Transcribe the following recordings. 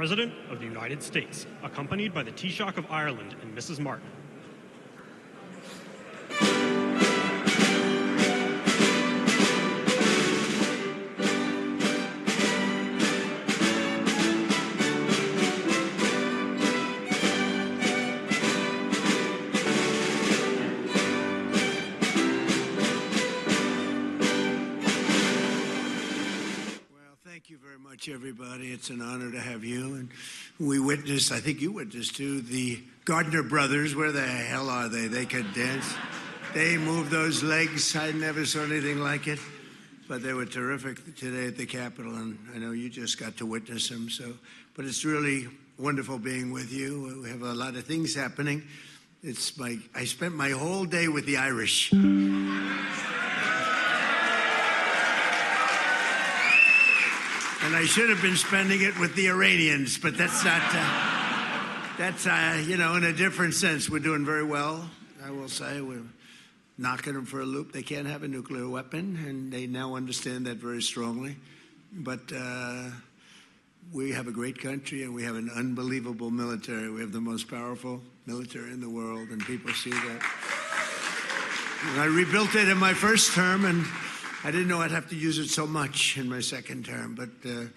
President of the United States, accompanied by the Taoiseach of Ireland and Mrs. Martin. Everybody, it's an honor to have you. And we witnessed, I think you witnessed too, the Gardner brothers. Where the hell are they? They could dance. They moved those legs. I never saw anything like it. But they were terrific today at the Capitol, and I know you just got to witness them. But it's really wonderful being with you. We have a lot of things happening. I spent my whole day with the Irish. And I should have been spending it with the Iranians, but that's not, in a different sense. We're doing very well, I will say. We're knocking them for a loop. They can't have a nuclear weapon, and they now understand that very strongly. But we have a great country, and we have an unbelievable military. We have the most powerful military in the world, and people see that. And I rebuilt it in my first term, and I didn't know I'd have to use it so much in my second term, but the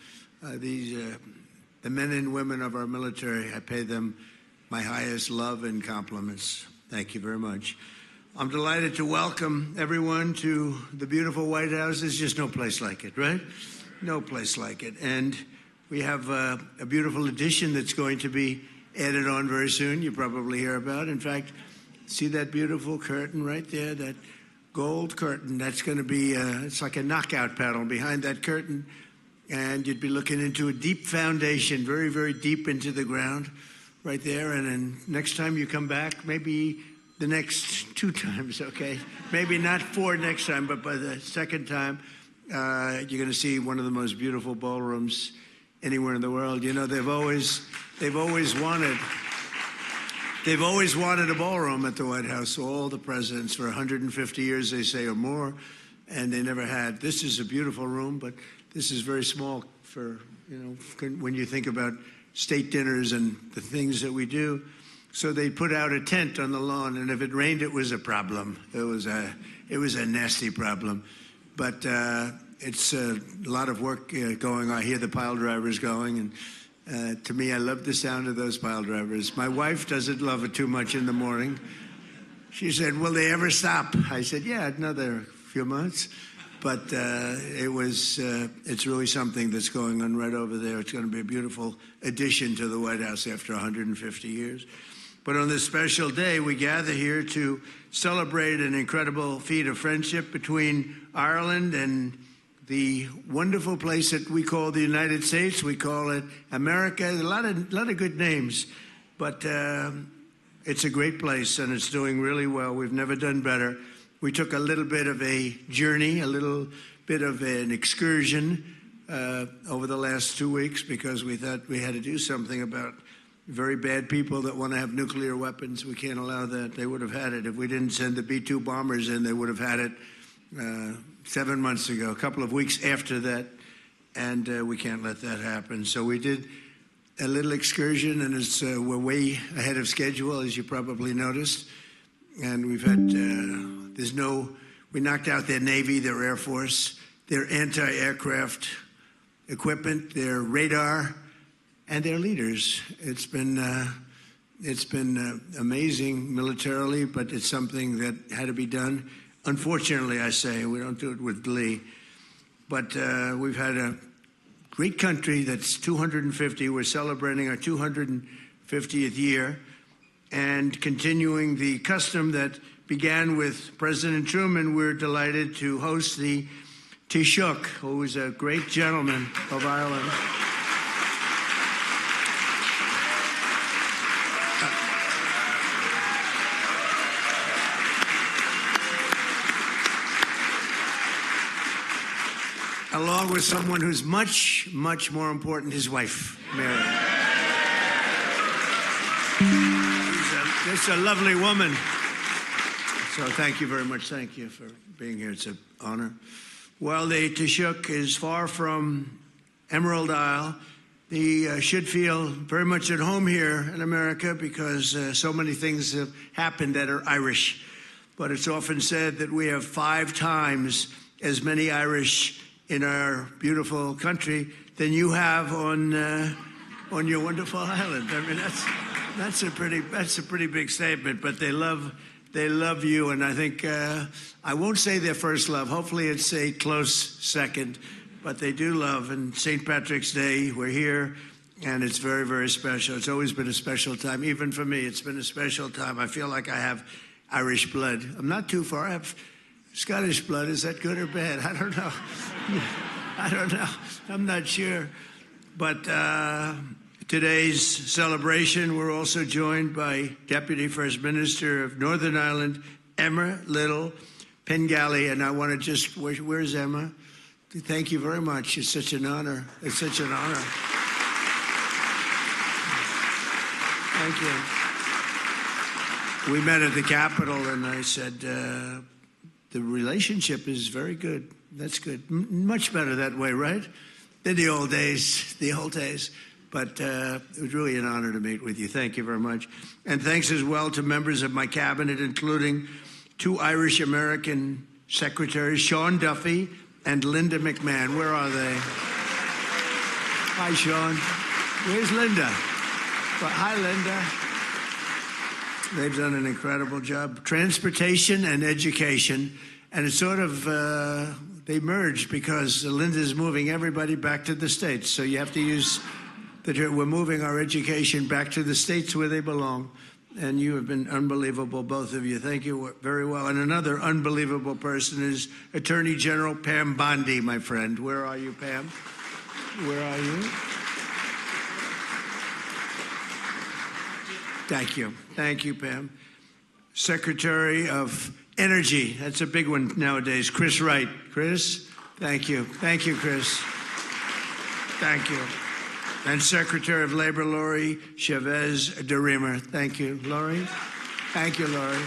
men and women of our military, I pay them my highest love and compliments. Thank you very much. I'm delighted to welcome everyone to the beautiful White House. There's just no place like it, right? No place like it. And we have a beautiful addition that's going to be added on very soon. You probably hear about. In fact, see that beautiful curtain right there, that gold curtain? That's going to be, it's like a knockout paddle behind that curtain. And you'd be looking into a deep foundation, very, very deep into the ground right there. And then next time you come back, maybe the next 2 times, okay? Maybe not 4 next time, but by the second time, you're going to see one of the most beautiful ballrooms anywhere in the world. You know, they've always wanted a ballroom at the White House, all the presidents, for 150 years, they say, or more, and they never had. This is a beautiful room, but this is very small for, when you think about state dinners and the things that we do. So they put out a tent on the lawn, and if it rained, it was a problem. It was a nasty problem. But it's a lot of work going on. I hear the pile drivers going, and to me, I love the sound of those pile drivers. My wife doesn't love it too much in the morning. She said, will they ever stop? I said, yeah, another few months. But it's really something that's going on right over there. It's going to be a beautiful addition to the White House after 150 years. But on this special day, we gather here to celebrate an incredible feat of friendship between Ireland and the wonderful place that we call the United States. We call it America. A lot of good names, but it's a great place, and it's doing really well. We've never done better. We took a little bit of a journey, a little bit of an excursion over the last 2 weeks because we thought we had to do something about very bad people that want to have nuclear weapons. We can't allow that. They would have had it. If we didn't send the B-2 bombers in, they would have had it 7 months ago, a couple of weeks after that, and we can't let that happen. So we did a little excursion, and we're way ahead of schedule, as you probably noticed. And we've had, we knocked out their Navy, their Air Force, their anti-aircraft equipment, their radar, and their leaders. It's been amazing militarily, but it's something that had to be done. Unfortunately, I say, we don't do it with glee. But we've had a great country that's 250. We're celebrating our 250th year and continuing the custom that began with President Truman. We're delighted to host the Taoiseach, who is a great gentleman of Ireland. Along with someone who's much, much more important, his wife, Mary. She's a lovely woman. So thank you very much. Thank you for being here. It's an honor. Well, the Taoiseach is far from Emerald Isle. He should feel very much at home here in America because so many things have happened that are Irish. But it's often said that we have 5 times as many Irish in our beautiful country than you have on your wonderful island. I mean, that's a pretty big statement. But they love you, and I think I won't say their first love. Hopefully, it's a close second. But they do love, and St. Patrick's Day, we're here, and it's very, very special. It's always been a special time. Even for me, it's been a special time. I feel like I have Irish blood. I'm not too far. I have Scottish blood. Is that good or bad? I don't know. I don't know. I'm not sure. But today's celebration, we're also joined by Deputy First Minister of Northern Ireland, Emma Little Pengelly. And I want to just, where's Emma? Thank you very much. It's such an honor. It's such an honor. Thank you. We met at the Capitol, and I said, the relationship is very good. That's good. Much better that way, right? In the old days, But it was really an honor to meet with you. Thank you very much. And thanks as well to members of my cabinet, including 2 Irish-American secretaries, Sean Duffy and Linda McMahon. Where are they? Hi, Sean. Where's Linda? Well, hi, Linda. They've done an incredible job. Transportation and education. And it's sort of, they merged because Linda's moving everybody back to the States. So you have to use we're moving our education back to the States where they belong. And you have been unbelievable, both of you. Thank you very well. And another unbelievable person is Attorney General Pam Bondi, my friend. Where are you, Pam? Where are you? Thank you. Thank you, Pam. Secretary of Energy. That's a big one nowadays. Chris Wright. Chris, thank you. Thank you, Chris. Thank you. And Secretary of Labor, Lori Chavez DeRemer. Thank you, Lori. Thank you, Lori.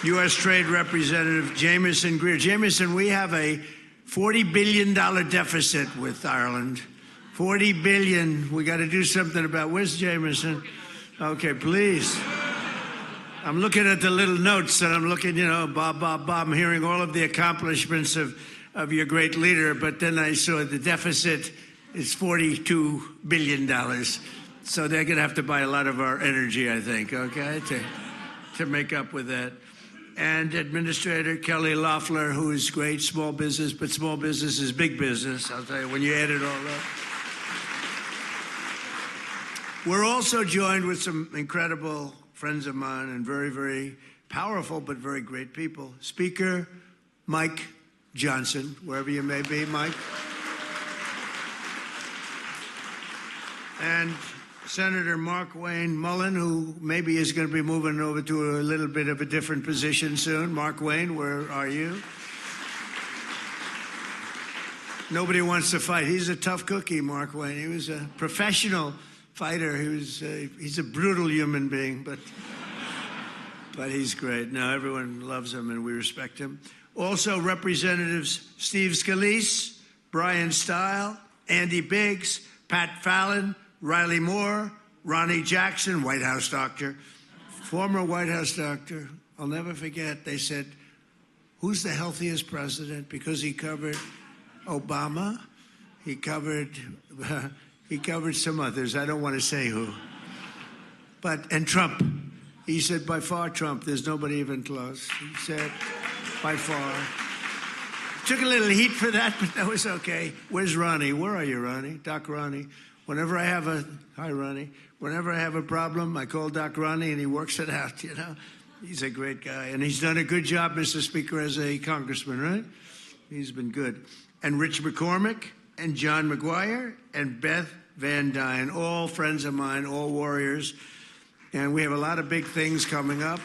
U.S. Trade Representative Jameson Greer. Jameson, we have a $40 billion deficit with Ireland. $40 billion. We got to do something about. Where's Jameson? Okay, please. I'm looking at the little notes, and I'm looking, Bob. I'm hearing all of the accomplishments of your great leader, but then I saw the deficit. It's $42 billion. So they're going to have to buy a lot of our energy, I think, okay, to make up with that. And Administrator Kelly Loeffler, who is great, small business, but small business is big business, I'll tell you, when you add it all up. We're also joined with some incredible friends of mine and very, very powerful but very great people. Speaker Mike Johnson, wherever you may be, Mike. And Senator Mark Wayne Mullen, who maybe is going to be moving over to a little bit of a different position soon. Mark Wayne, where are you? Nobody wants to fight. He's a tough cookie, Mark Wayne. He was a professional fighter. He's a brutal human being, but he's great. Now everyone loves him and we respect him. Also, Representatives Steve Scalise, Brian Stile, Andy Biggs, Pat Fallon, Riley Moore, Ronnie Jackson, White House doctor, former White House doctor. I'll never forget, they said, who's the healthiest president? Because he covered Obama, he covered some others. I don't want to say who. And Trump. He said, by far, Trump. There's nobody even close. He said, by far. Took a little heat for that, but that was okay. Where's Ronnie? Where are you, Ronnie? Doc Ronnie. Hi, Ronnie. Whenever I have a problem, I call Doc Ronnie, and he works it out, He's a great guy. And he's done a good job, Mr. Speaker, as a congressman, right? He's been good. And Rich McCormick, and John McGuire, and Beth Van Dyne, all friends of mine, all warriors. And we have a lot of big things coming up.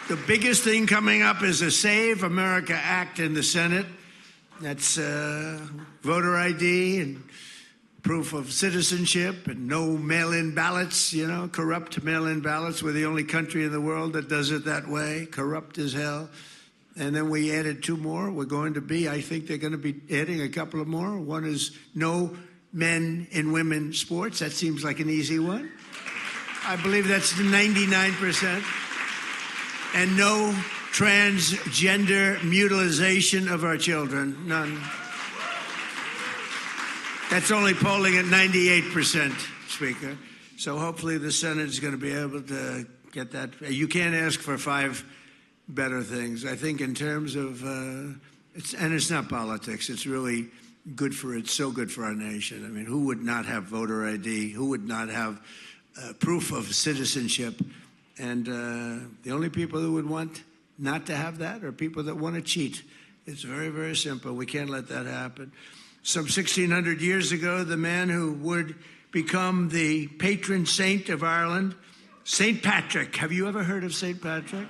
The biggest thing coming up is a Save America Act in the Senate. That's voter ID and proof of citizenship and no mail-in ballots, corrupt mail-in ballots. We're the only country in the world that does it that way, corrupt as hell. And then we added 2 more. I think they're going to be adding a couple of more. One is no men and women sports. That seems like an easy one. I believe that's 99%. And no transgender mutilization of our children. None. That's only polling at 98%, Speaker. So hopefully the Senate is going to be able to get that. You can't ask for 5 better things. I think in terms of, it's not politics. It's really good for, it's so good for our nation. I mean, who would not have voter ID? Who would not have proof of citizenship? And the only people who would want not to have that are people that want to cheat. It's very, very simple. We can't let that happen. Some 1,600 years ago, the man who would become the patron saint of Ireland, St. Patrick. Have you ever heard of St. Patrick?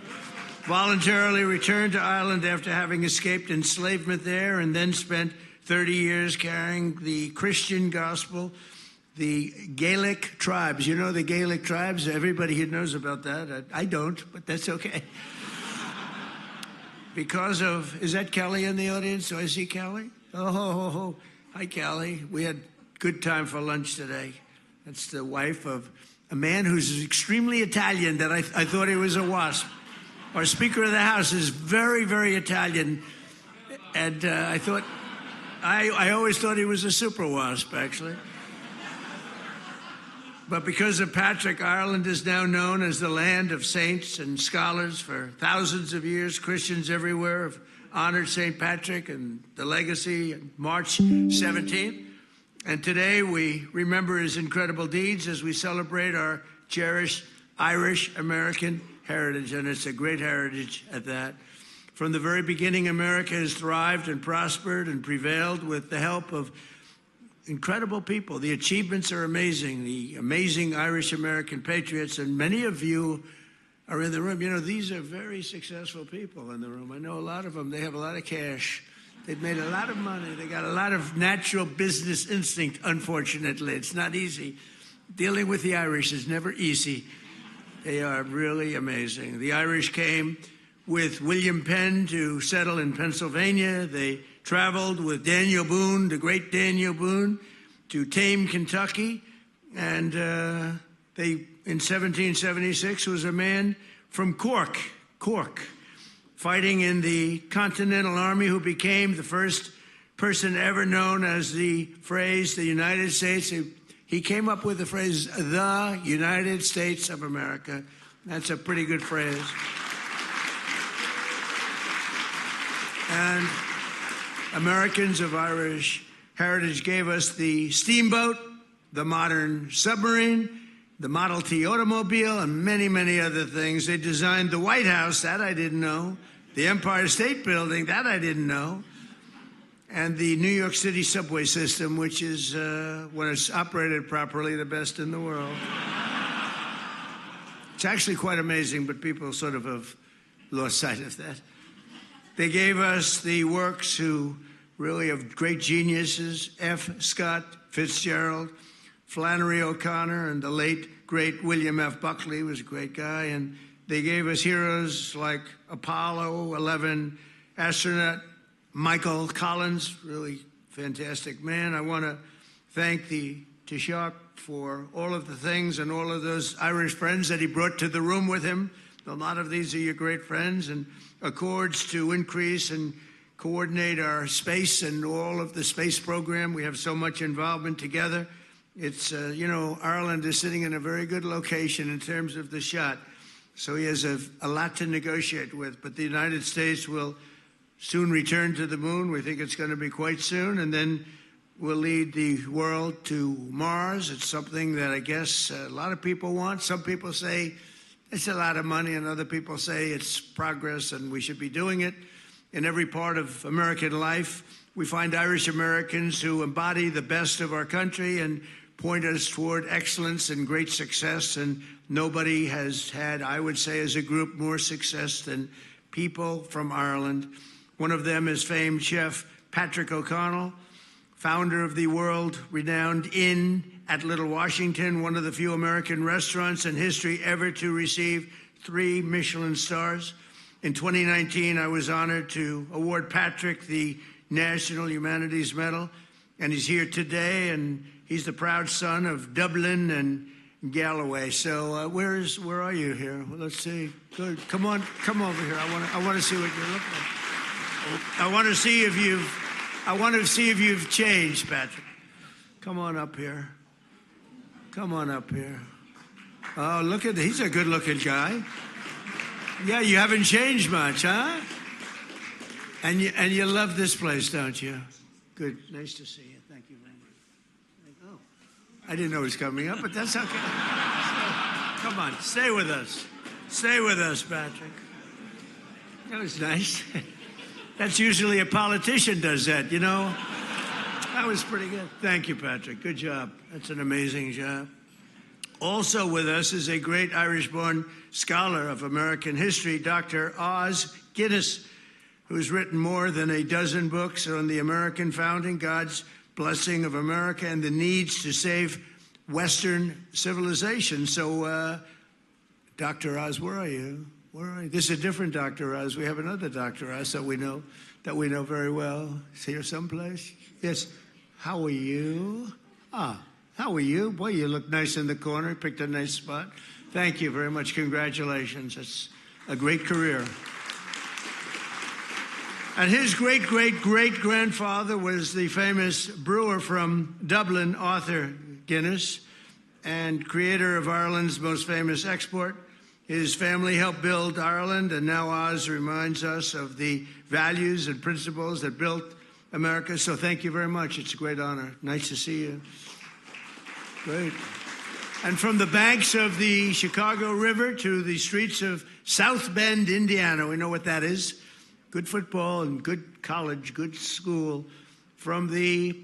Voluntarily returned to Ireland after having escaped enslavement there and then spent 30 years carrying the Christian gospel. The Gaelic tribes, you know the Gaelic tribes? Everybody here knows about that. I don't, but that's okay. Because of, is that Kelly in the audience? Do I see Kelly? Oh, hi, Kelly. We had good time for lunch today. That's the wife of a man who's extremely Italian that I thought he was a wasp. Our Speaker of the House is very, very Italian. And I always thought he was a super wasp, actually. But because of Patrick, Ireland is now known as the land of saints and scholars. For thousands of years, Christians everywhere have honored St. Patrick and the legacy on March 17th. And today we remember his incredible deeds as we celebrate our cherished Irish-American heritage, and it's a great heritage at that. From the very beginning, America has thrived and prospered and prevailed with the help of incredible people. The achievements are amazing, the amazing Irish-American patriots, and many of you are in the room. You know, these are very successful people in the room. I know a lot of them. They have a lot of cash. They've made a lot of money. They got a lot of natural business instinct, unfortunately. It's not easy. Dealing with the Irish is never easy. They are really amazing. The Irish came with William Penn to settle in Pennsylvania. They traveled with Daniel Boone, the great Daniel Boone, to tame Kentucky. And in 1776 was a man from Cork, fighting in the Continental Army, who became the first person ever known as the phrase, the United States. He came up with the phrase, the United States of America. That's a pretty good phrase. And Americans of Irish heritage gave us the steamboat, the modern submarine, the Model T automobile, and many, many other things. They designed the White House, that I didn't know. The Empire State Building, that I didn't know. And the New York City subway system, which is, when it's operated properly, the best in the world. It's actually quite amazing, but people sort of have lost sight of that. They gave us the works who really of great geniuses, F. Scott Fitzgerald, Flannery O'Connor, and the late, great William F. Buckley was a great guy. And they gave us heroes like Apollo 11 astronaut Michael Collins, really fantastic man. I want to thank the Taoiseach for all of the things and all of those Irish friends that he brought to the room with him. A lot of these are your great friends, and accords to increase and coordinate our space and all of the space program. We have so much involvement together. It's, Ireland is sitting in a very good location in terms of the shot. So he has a lot to negotiate with. But the United States will soon return to the moon. We think it's going to be quite soon. And then we'll lead the world to Mars. It's something that I guess a lot of people want. Some people say it's a lot of money, and other people say it's progress and we should be doing it. In every part of American life, we find Irish Americans who embody the best of our country and point us toward excellence and great success. And nobody has had, I would say, as a group, more success than people from Ireland. One of them is famed chef Patrick O'Connell, founder of the world-renowned Inn at Little Washington, one of the few American restaurants in history ever to receive 3 Michelin stars. In 2019, I was honored to award Patrick the National Humanities Medal. and he's here today, and he's the proud son of Dublin and Galloway. So where are you here? Well, let's see. Good. Come over here. I want to see what you look like. I want to see if you've changed, Patrick. Come on up here. Come on up here. Oh, look at he's a good-looking guy. Yeah, you haven't changed much, huh? And you love this place, don't you? Good. Nice to see you. Thank you very much. Oh, I didn't know he was coming up, but that's okay. Come on, stay with us. Stay with us, Patrick. That was nice. That's usually a politician does that, you know? That was pretty good. Thank you, Patrick. Good job. That's an amazing job. Also with us is a great Irish-born scholar of American history, Dr. Os Guinness, who's written more than a dozen books on the American founding, God's blessing of America, and the needs to save Western civilization. So, Dr. Oz, where are you? Where are you? This is a different Dr. Oz. We have another Dr. Oz that we know very well. Is here someplace? Yes. How are you? How are you? Boy, you look nice in the corner. Picked a nice spot. Thank you very much. Congratulations. It's a great career. And his great-great-great-grandfather was the famous brewer from Dublin, Arthur Guinness, and creator of Ireland's most famous export. His family helped build Ireland, and now Oz reminds us of the values and principles that built America. So thank you very much. It's a great honor. Nice to see you. Great. And from the banks of the Chicago River to the streets of South Bend, Indiana, we know what that is. Good football and good college, good school. From the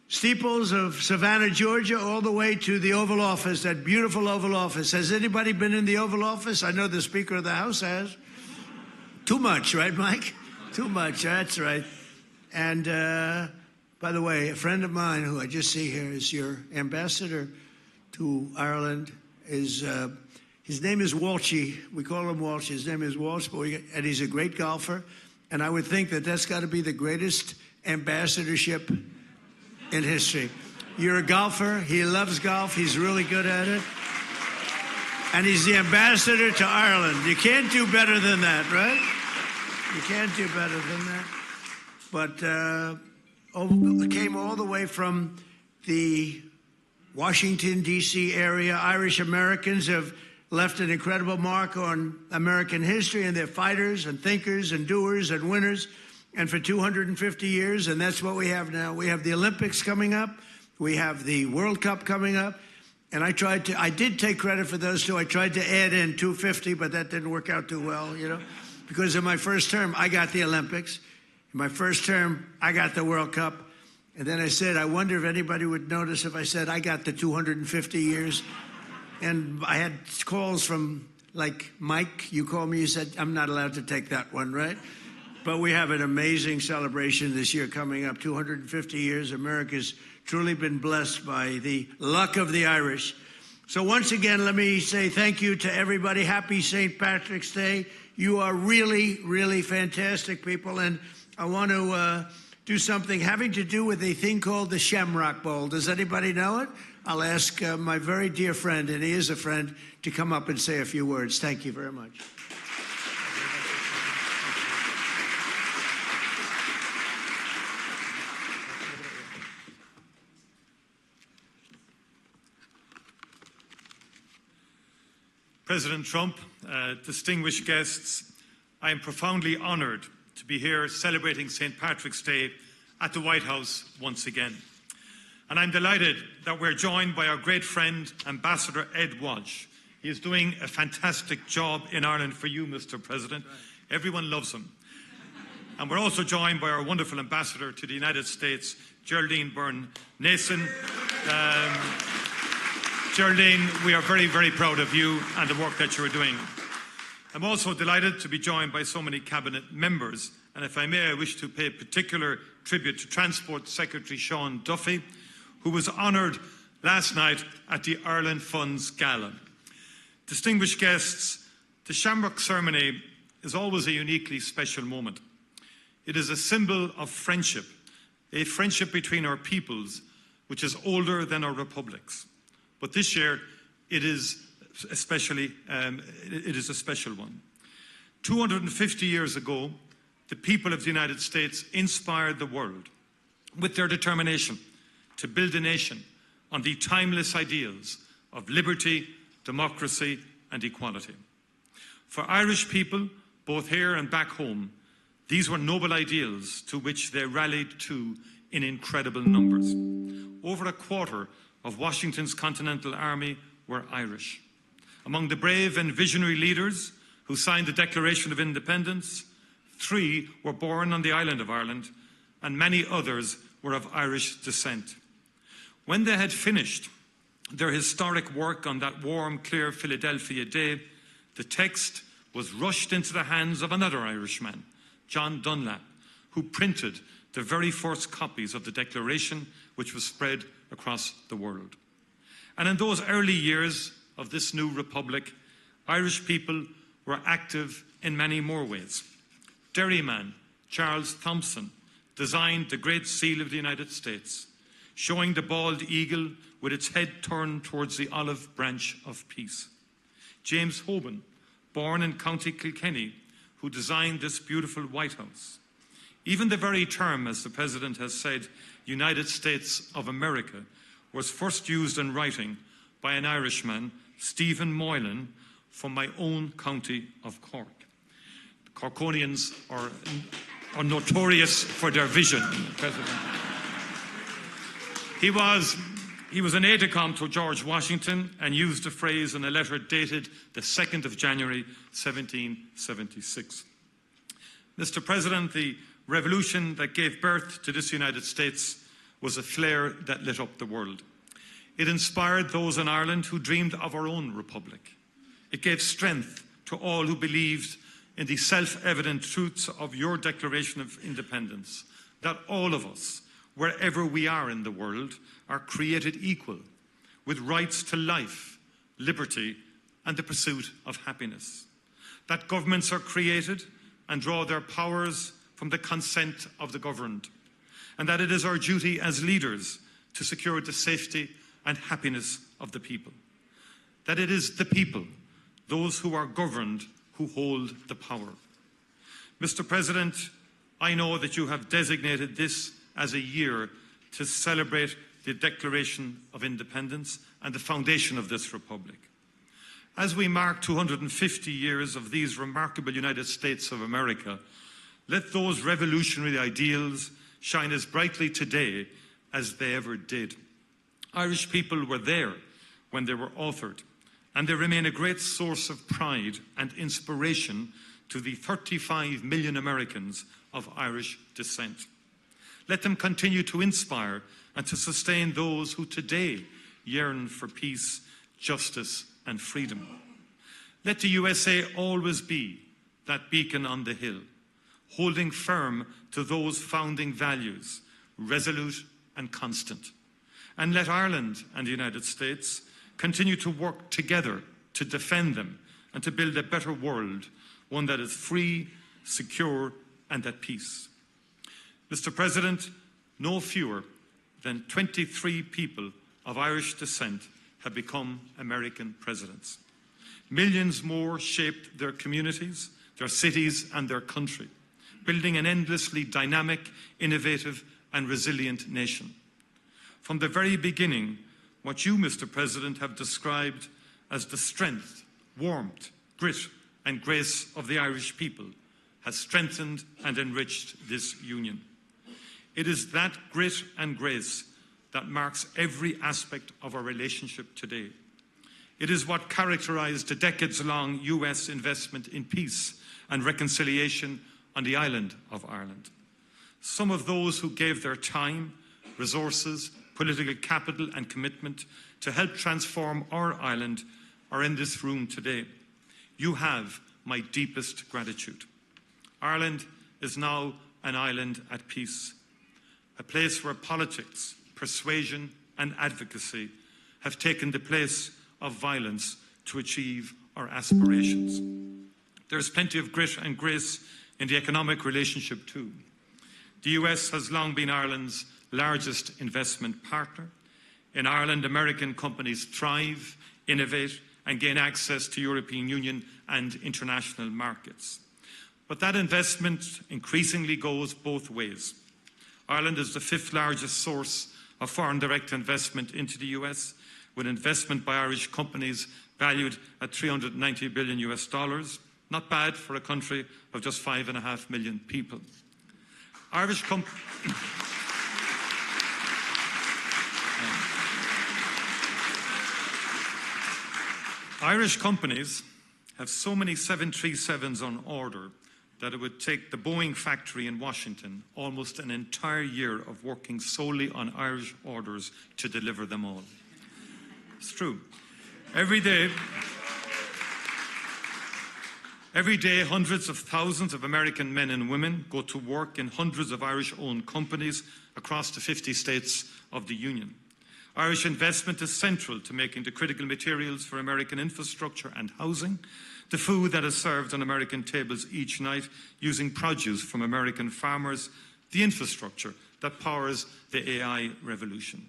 steeples of Savannah, Georgia, all the way to the Oval Office, that beautiful Oval Office. Has anybody been in the Oval Office? I know the Speaker of the House has. Too much, right, Mike? Too much, that's right. And by the way, a friend of mine who I just see here is your ambassador to Ireland. His name is Walshy. We call him Walsh. His name is Walsh, and he's a great golfer. And I would think that that's got to be the greatest ambassadorship in history. You're a golfer. He loves golf. He's really good at it. And he's the ambassador to Ireland. You can't do better than that, right? You can't do better than that. But came all the way from the Washington, D.C. area. Irish Americans have left an incredible mark on American history, and they're fighters and thinkers and doers and winners. And for 250 years, and that's what we have now. We have the Olympics coming up. We have the World Cup coming up. And I did take credit for those two. I tried to add in 250, but that didn't work out too well, you know, because in my first term, I got the Olympics. In my first term, I got the World Cup. And then I said, I wonder if anybody would notice if I said I got the 250 years. And I had calls from, like, Mike, you called me, you said, I'm not allowed to take that one, right? But we have an amazing celebration this year coming up, 250 years. America's truly been blessed by the luck of the Irish. So once again, let me say thank you to everybody. Happy St. Patrick's Day. You are really, really fantastic people. And I want to do something having to do with a thing called the Shamrock Bowl. Does anybody know it? I'll ask my very dear friend, and he is a friend, to come up and say a few words. Thank you very much. President Trump, distinguished guests, I am profoundly honoured to be here celebrating St. Patrick's Day at the White House once again. And I'm delighted that we're joined by our great friend, Ambassador Ed Walsh. He is doing a fantastic job in Ireland for you, Mr. President. Everyone loves him. And we're also joined by our wonderful ambassador to the United States, Geraldine Byrne-Nason. Geraldine, we are very, very proud of you and the work that you are doing. I'm also delighted to be joined by so many cabinet members. And if I may, I wish to pay particular tribute to Transport Secretary Sean Duffy, who was honoured last night at the Ireland Funds Gala. Distinguished guests, the Shamrock ceremony is always a uniquely special moment. It is a symbol of friendship a friendship between our peoples which is older than our republics. But this year, it is a special one. 250 years ago, the people of the United States inspired the world with their determination to build a nation on the timeless ideals of liberty, democracy, and equality. For Irish people, both here and back home, these were noble ideals to which they rallied to in incredible numbers. Over a quarter of Washington's Continental Army were Irish. Among the brave and visionary leaders who signed the Declaration of Independence, 3 were born on the island of Ireland, and many others were of Irish descent. When they had finished their historic work on that warm, clear Philadelphia day, the text was rushed into the hands of another Irishman, John Dunlap, who printed the very first copies of the Declaration, which was spread across the world. And in those early years of this new republic, Irish people were active in many more ways. Derryman Charles Thompson designed the Great Seal of the United States, showing the bald eagle with its head turned towards the olive branch of peace. James Hoban, born in County Kilkenny, who designed this beautiful White House. Even the very term, as the President has said, United States of America, was first used in writing by an Irishman, Stephen Moylan, from my own county of Cork. The Corkonians are notorious for their vision, President. He was an aide-de-camp to George Washington and used the phrase in a letter dated the 2nd of January, 1776. Mr. President, the revolution that gave birth to this United States was a flare that lit up the world. It inspired those in Ireland who dreamed of our own republic. It gave strength to all who believed in the self-evident truths of your Declaration of Independence, that all of us, wherever we are in the world, are created equal, with rights to life, liberty, and the pursuit of happiness. That governments are created and draw their powers from the consent of the governed, and that it is our duty as leaders to secure the safety and happiness of the people. That it is the people, those who are governed, who hold the power. Mr. President, I know that you have designated this as a year to celebrate the Declaration of Independence and the foundation of this republic. As we mark 250 years of these remarkable United States of America, let those revolutionary ideals shine as brightly today as they ever did. Irish people were there when they were authored, and they remain a great source of pride and inspiration to the 35 million Americans of Irish descent. Let them continue to inspire and to sustain those who today yearn for peace, justice, and freedom. Let the USA always be that beacon on the hill, holding firm to those founding values, resolute and constant. And let Ireland and the United States continue to work together to defend them and to build a better world, one that is free, secure, and at peace. Mr. President, no fewer than 23 people of Irish descent have become American presidents. Millions more shaped their communities, their cities, and their country, building an endlessly dynamic, innovative, and resilient nation. From the very beginning, what you, Mr. President, have described as the strength, warmth, grit, and grace of the Irish people has strengthened and enriched this union. It is that grit and grace that marks every aspect of our relationship today. It is what characterized the decades-long US investment in peace and reconciliation on the island of Ireland. Some of those who gave their time, resources, political capital and commitment to help transform our island are in this room today. You have my deepest gratitude. Ireland is now an island at peace, a place where politics, persuasion and advocacy have taken the place of violence to achieve our aspirations. There is plenty of grit and grace in the economic relationship too. The US has long been Ireland's largest investment partner. In Ireland, American companies thrive, innovate, and gain access to European Union and international markets. But that investment increasingly goes both ways. Ireland is the 5th largest source of foreign direct investment into the US, with investment by Irish companies valued at $390 billion US. Not bad for a country of just 5.5 million people. Irish companies have so many 737s on order that it would take the Boeing factory in Washington almost an entire year of working solely on Irish orders to deliver them all. It's true. Every day, hundreds of thousands of American men and women go to work in hundreds of Irish-owned companies across the 50 states of the Union. Irish investment is central to making the critical materials for American infrastructure and housing, the food that is served on American tables each night using produce from American farmers, the infrastructure that powers the AI revolution.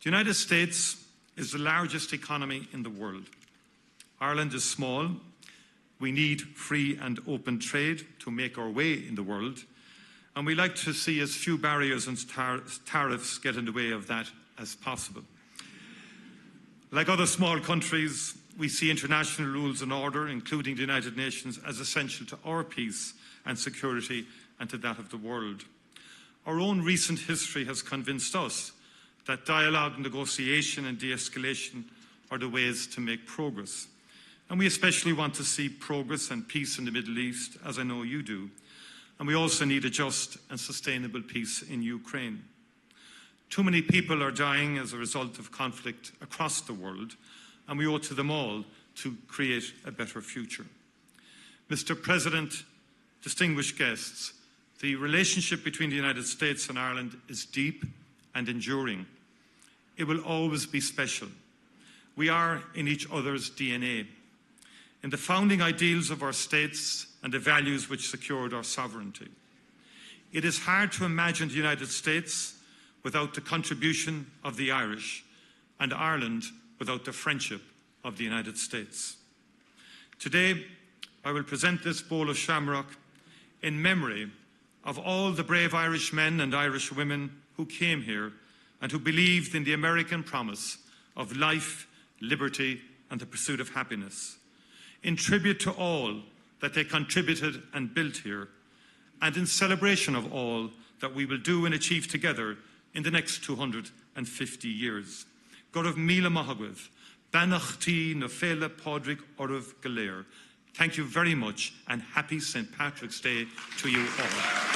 The United States is the largest economy in the world. Ireland is small. We need free and open trade to make our way in the world, and we like to see as few barriers and tariffs get in the way of that as possible. Like other small countries, we see international rules and order, including the United Nations, as essential to our peace and security and to that of the world. Our own recent history has convinced us that dialogue, negotiation and de-escalation are the ways to make progress. And we especially want to see progress and peace in the Middle East, as I know you do. And we also need a just and sustainable peace in Ukraine. Too many people are dying as a result of conflict across the world, and we owe it to them all to create a better future. Mr. President, distinguished guests, the relationship between the United States and Ireland is deep and enduring. It will always be special. We are in each other's DNA, in the founding ideals of our states and the values which secured our sovereignty. It is hard to imagine the United States without the contribution of the Irish, and Ireland without the friendship of the United States. Today, I will present this bowl of Shamrock in memory of all the brave Irish men and Irish women who came here and who believed in the American promise of life, liberty, and the pursuit of happiness. In tribute to all that they contributed and built here, and in celebration of all that we will do and achieve together in the next 250 years. Gorov Mila Mahagwith, Banachti Nofela Podrick Orov Galer. Thank you very much, and happy St. Patrick's Day to you all.